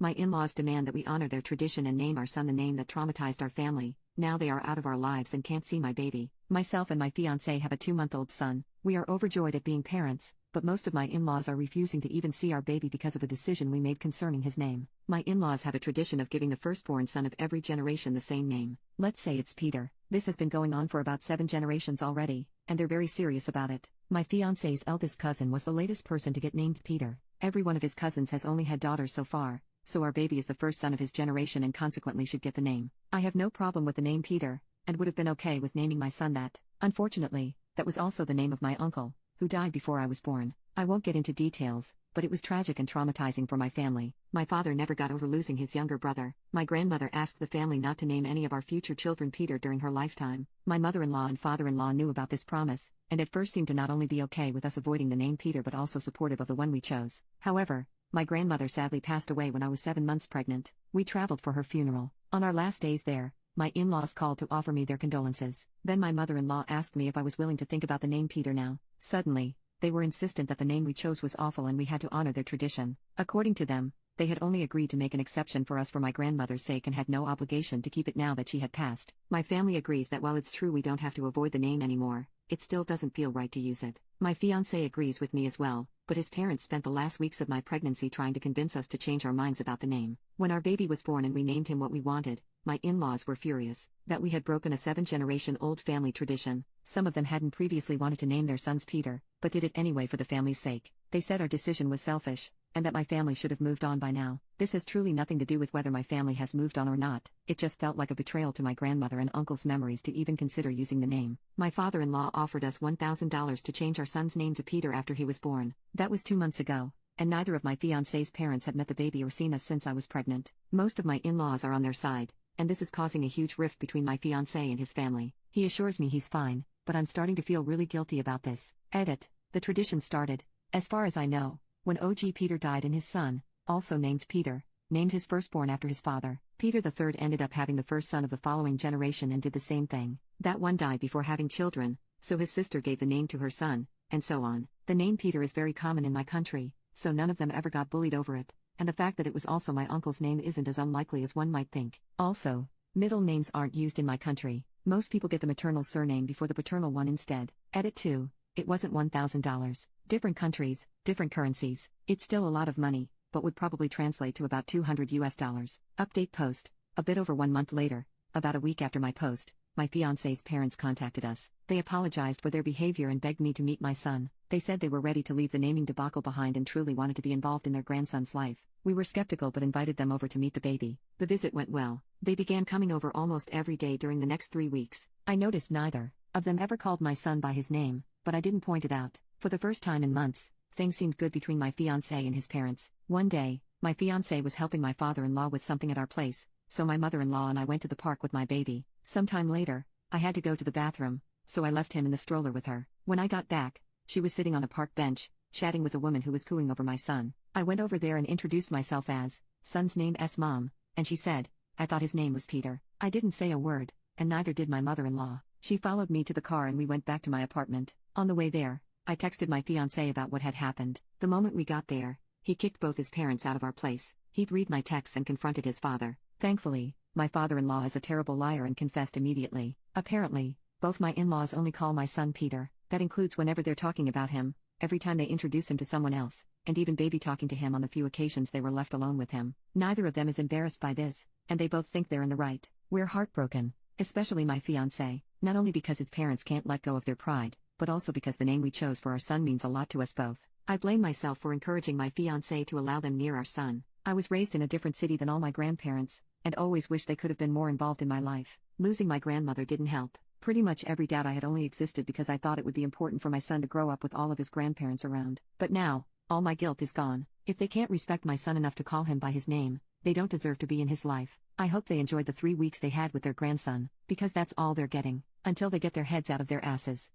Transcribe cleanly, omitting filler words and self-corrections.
My in-laws demand that we honor their tradition and name our son the name that traumatized our family. Now they are out of our lives and can't see my baby. Myself and my fiancé have a 2-month-old son. We are overjoyed at being parents, but most of my in-laws are refusing to even see our baby because of a decision we made concerning his name. My in-laws have a tradition of giving the firstborn son of every generation the same name. Let's say it's Peter. This has been going on for about 7 generations already, and they're very serious about it. My fiancé's eldest cousin was the latest person to get named Peter. Every one of his cousins has only had daughters so far, so our baby is the first son of his generation and consequently should get the name. I have no problem with the name Peter, and would have been okay with naming my son that. Unfortunately, that was also the name of my uncle, who died before I was born. I won't get into details, but it was tragic and traumatizing for my family. My father never got over losing his younger brother. My grandmother asked the family not to name any of our future children Peter during her lifetime. My mother-in-law and father-in-law knew about this promise, and at first seemed to not only be okay with us avoiding the name Peter but also supportive of the one we chose. However, my grandmother sadly passed away when I was 7 months pregnant. We traveled for her funeral. On our last days there, my in-laws called to offer me their condolences. Then my mother-in-law asked me if I was willing to think about the name Peter now. Suddenly, they were insistent that the name we chose was awful and we had to honor their tradition. According to them, they had only agreed to make an exception for us for my grandmother's sake and had no obligation to keep it now that she had passed. My family agrees that while it's true we don't have to avoid the name anymore, it still doesn't feel right to use it. My fiancé agrees with me as well, but his parents spent the last weeks of my pregnancy trying to convince us to change our minds about the name. When our baby was born and we named him what we wanted, my in-laws were furious that we had broken a 7-generation-old family tradition. Some of them hadn't previously wanted to name their sons Peter, but did it anyway for the family's sake. They said our decision was selfish, and that my family should have moved on by now. This has truly nothing to do with whether my family has moved on or not. It just felt like a betrayal to my grandmother and uncle's memories to even consider using the name. My father-in-law offered us $1,000 to change our son's name to Peter after he was born. That was 2 months ago, and neither of my fiancé's parents had met the baby or seen us since I was pregnant. Most of my in-laws are on their side, and this is causing a huge rift between my fiancé and his family. He assures me he's fine, but I'm starting to feel really guilty about this. Edit. The tradition started, as far as I know, when OG Peter died and his son, also named Peter, named his firstborn after his father. Peter III ended up having the first son of the following generation and did the same thing. That one died before having children, so his sister gave the name to her son, and so on. The name Peter is very common in my country, so none of them ever got bullied over it, and the fact that it was also my uncle's name isn't as unlikely as one might think. Also, middle names aren't used in my country. Most people get the maternal surname before the paternal one instead. Edit 2. It wasn't $1,000. Different countries, different currencies. It's still a lot of money, but would probably translate to about $200 US. Update post. A bit over 1 month later, about a week after my post, my fiancé's parents contacted us. They apologized for their behavior and begged me to meet my son. They said they were ready to leave the naming debacle behind and truly wanted to be involved in their grandson's life. We were skeptical but invited them over to meet the baby. The visit went well. They began coming over almost every day during the next 3 weeks. I noticed neither of them ever called my son by his name, but I didn't point it out. For the first time in months, things seemed good between my fiancé and his parents. One day, my fiancé was helping my father-in-law with something at our place, so my mother-in-law and I went to the park with my baby. Sometime later, I had to go to the bathroom, so I left him in the stroller with her. When I got back, she was sitting on a park bench, chatting with a woman who was cooing over my son. I went over there and introduced myself as son's name's mom, and she said, I thought his name was Peter. I didn't say a word, and neither did my mother-in-law. She followed me to the car and we went back to my apartment. On the way there, I texted my fiancé about what had happened. The moment we got there, he kicked both his parents out of our place. He'd read my texts and confronted his father. Thankfully, my father-in-law is a terrible liar and confessed immediately. Apparently, both my in-laws only call my son Peter. That includes whenever they're talking about him, every time they introduce him to someone else, and even baby talking to him on the few occasions they were left alone with him. Neither of them is embarrassed by this, and they both think they're in the right. We're heartbroken, especially my fiancé, not only because his parents can't let go of their pride, but also because the name we chose for our son means a lot to us both. I blame myself for encouraging my fiancé to allow them near our son. I was raised in a different city than all my grandparents, and always wished they could have been more involved in my life. Losing my grandmother didn't help. Pretty much every doubt I had only existed because I thought it would be important for my son to grow up with all of his grandparents around. But now, all my guilt is gone. If they can't respect my son enough to call him by his name, they don't deserve to be in his life. I hope they enjoyed the 3 weeks they had with their grandson, because that's all they're getting, until they get their heads out of their asses.